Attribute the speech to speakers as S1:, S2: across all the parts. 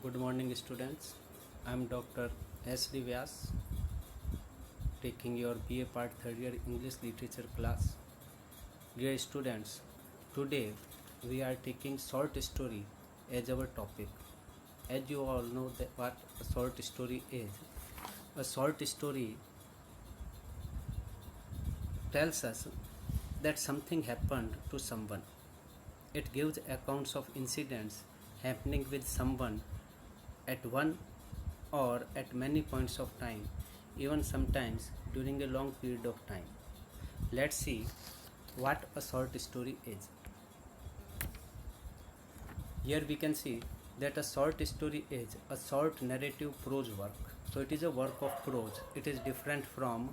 S1: Good morning, students. I am Dr. S. D. Vyas, taking your BA Part 3rd Year English Literature class. Dear students, today we are taking short story as our topic. As you all know that what a short story is. A short story tells us that something happened to someone. It gives accounts of incidents happening with someone at one or at many points of time, even sometimes during a long period of time. Let's see what a short story is. Here we can see that a short story is a short narrative prose work. So it is a work of prose. It is different from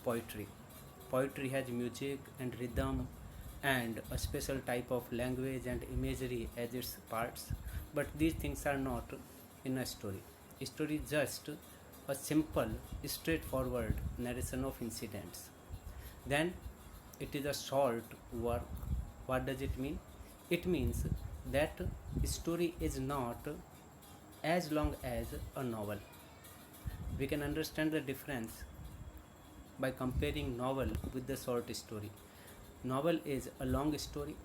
S1: poetry. Poetry has music and rhythm and a special type of language and imagery as its parts, but these things are not in a story. A story is just a simple, straightforward narration of incidents. Then it is a short work. What does it mean? It means that story is not as long as a novel. We can understand the difference by comparing novel with the short story. Novel is a long story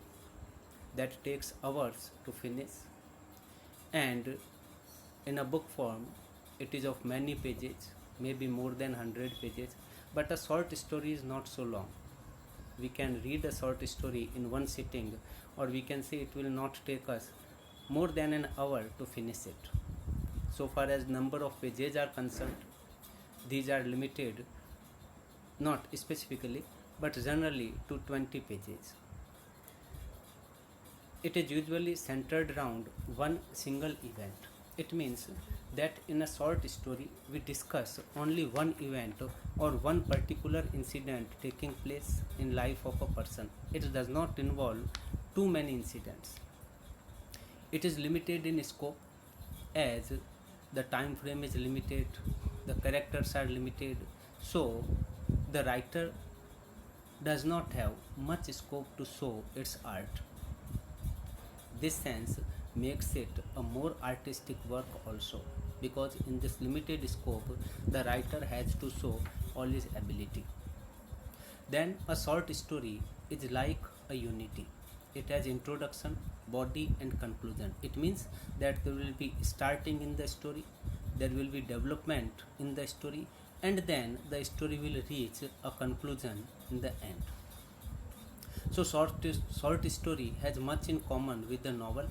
S1: that takes hours to finish, and in a book form it is of many pages, maybe more than 100 pages, but a short story is not so long. We can read a short story in one sitting, or we can say it will not take us more than an hour to finish it. So far as number of pages are concerned, these are limited, not specifically but generally, to 20 pages. It is usually centered around one single event. It means that in a short story we discuss only one event or one particular incident taking place in life of a person. It does not involve too many incidents. It is limited in scope as the time frame is limited, the characters are limited, so the writer does not have much scope to show its art. This sense makes it a more artistic work also, because in this limited scope the writer has to show all his ability. Then a short story is like a unity. It has introduction, body and conclusion. It means that there will be starting in the story, there will be development in the story, and then the story will reach a conclusion in the end. So short story has much in common with the novel.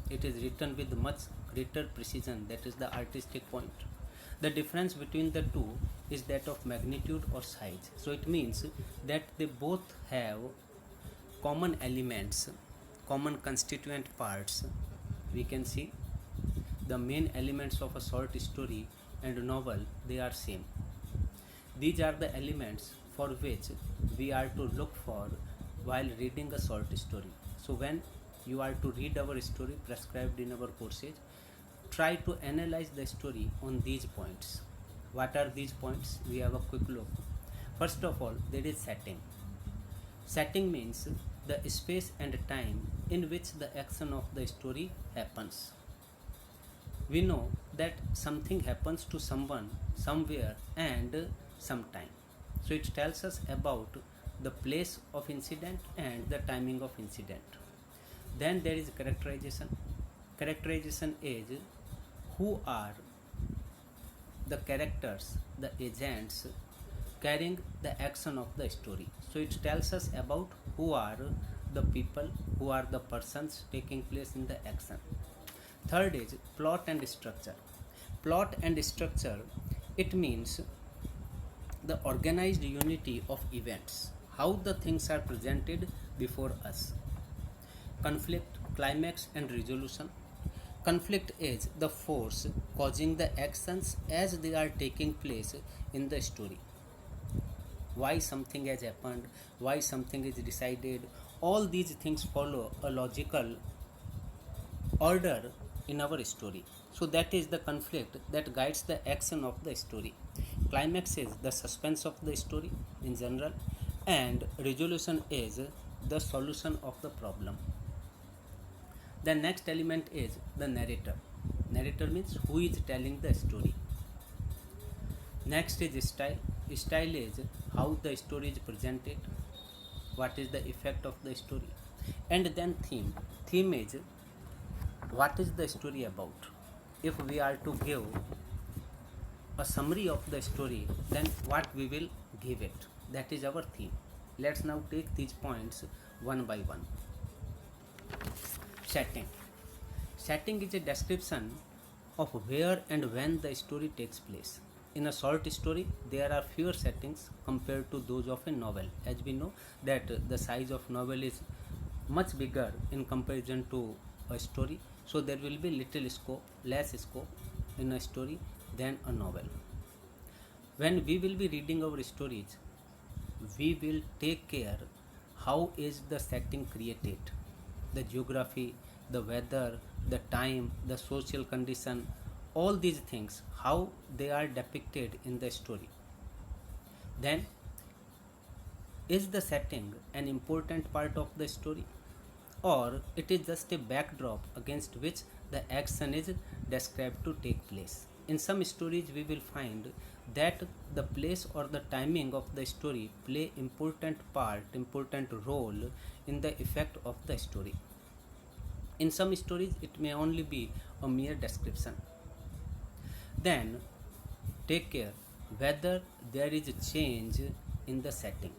S1: It is written with much greater precision, that is the artistic point. The difference between the two is that of magnitude or size. So it means that they both have common elements, common constituent parts. We can see the main elements of a short story and novel, they are same. These are the elements for which we are to look for while reading a short story. So when you are to read our story prescribed in our courses, try to analyze the story on these points. What are these points? We have a quick look. First of all, there is setting. Setting means the space and time in which the action of the story happens. We know that something happens to someone, somewhere and sometime. So it tells us about the place of incident and the timing of incident. Then there is characterization. Characterization is who are the characters, the agents carrying the action of the story. So it tells us about who are the people, who are the persons taking place in the action. Third is plot and structure. Plot and structure, it means the organized unity of events, how the things are presented before us. Conflict, climax and resolution. Conflict is the force causing the actions as they are taking place in the story. Why something has happened, why something is decided, all these things follow a logical order in our story. So that is the conflict that guides the action of the story. Climax is the suspense of the story in general, and resolution is the solution of the problem. The next element is the narrator. Narrator means who is telling the story. Next is style. Style is how the story is presented, what is the effect of the story. And then theme. Theme is what is the story about. If we are to give a summary of the story, then what we will give it. That is our theme. Let's now take these points one by one. Setting. Setting is a description of where and when the story takes place. In a short story, there are fewer settings compared to those of a novel. As we know that the size of novel is much bigger in comparison to a story, so there will be less scope in a story than a novel. When we will be reading our stories, we will take care how is the setting created, the geography, the weather, the time, the social condition, all these things, how they are depicted in the story. Then, is the setting an important part of the story, or it is just a backdrop against which the action is described to take place? In some stories we will find that the place or the timing of the story play important role in the effect of the story. In some stories it may only be a mere description. Then take care whether there is a change in the setting.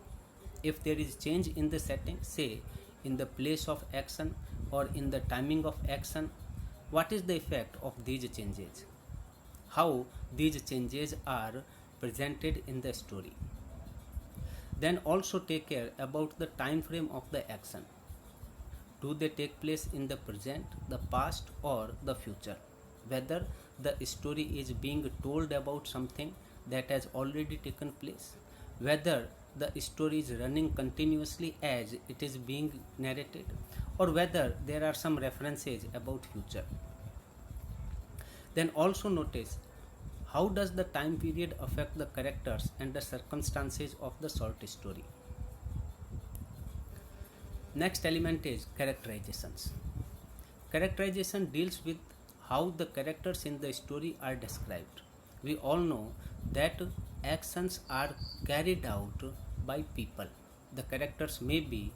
S1: If there is change in the setting, say in the place of action or in the timing of action, what is the effect of these changes? How these changes are presented in the story? Then also take care about the time frame of the action. Do they take place in the present, the past, or the future? Whether the story is being told about something that has already taken place, whether the story is running continuously as it is being narrated, or whether there are some references about future. Then also notice how does the time period affect the characters and the circumstances of the short story. Next element is characterizations. Characterization deals with how the characters in the story are described. We all know that actions are carried out by people. The characters may be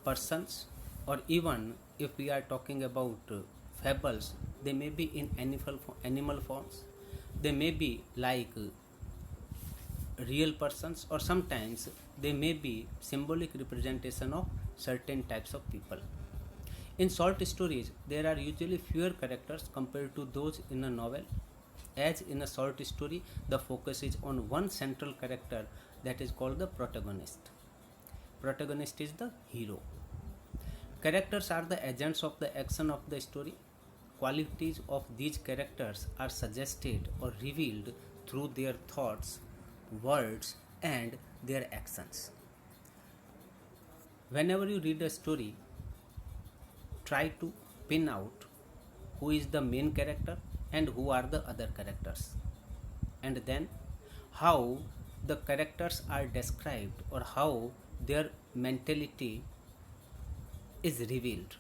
S1: persons, or even if we are talking about fables, they may be in animal forms. They may be like real persons, or sometimes they may be symbolic representation of certain types of people. In short stories, there are usually fewer characters compared to those in a novel, as in a short story, the focus is on one central character that is called the protagonist. Protagonist is the hero. Characters are the agents of the action of the story. Qualities of these characters are suggested or revealed through their thoughts, words, and their actions. Whenever you read a story, try to pin out who is the main character and who are the other characters, and then how the characters are described or how their mentality is revealed.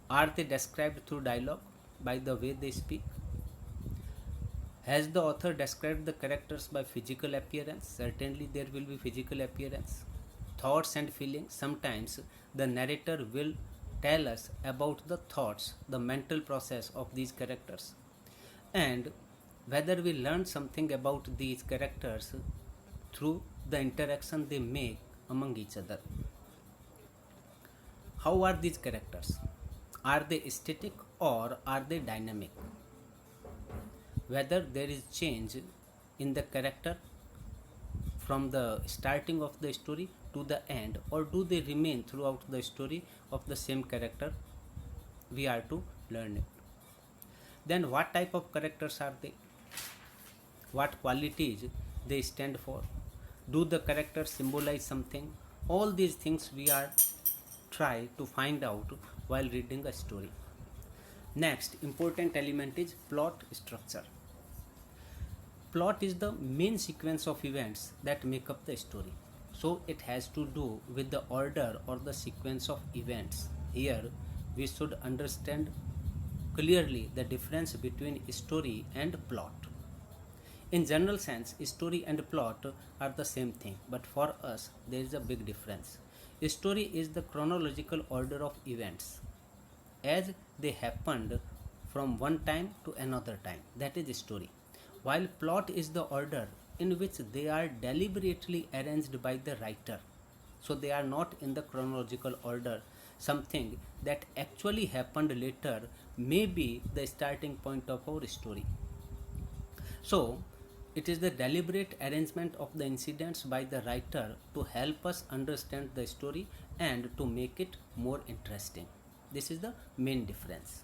S1: Are they described through dialogue, by the way they speak? Has the author described the characters by physical appearance? Certainly there will be physical appearance. Thoughts and feelings. Sometimes the narrator will tell us about the thoughts, the mental process of these characters, and whether we learn something about these characters through the interaction they make among each other. How are these characters? Are they static or are they dynamic? Whether there is change in the character from the starting of the story to the end, or do they remain throughout the story of the same character? We are to learn it. Then what type of characters are they? What qualities they stand for? Do the characters symbolize something? All these things we are try to find out while reading a story. Next important element is plot structure. Plot is the main sequence of events that make up the story. So it has to do with the order or the sequence of events. Here we should understand clearly the difference between story and plot. In general sense, story and plot are the same thing, but for us there is a big difference. Story is the chronological order of events as they happened from one time to another time. That is story. While plot is the order in which they are deliberately arranged by the writer. So they are not in the chronological order. Something that actually happened later may be the starting point of our story. So, it is the deliberate arrangement of the incidents by the writer to help us understand the story and to make it more interesting. This is the main difference.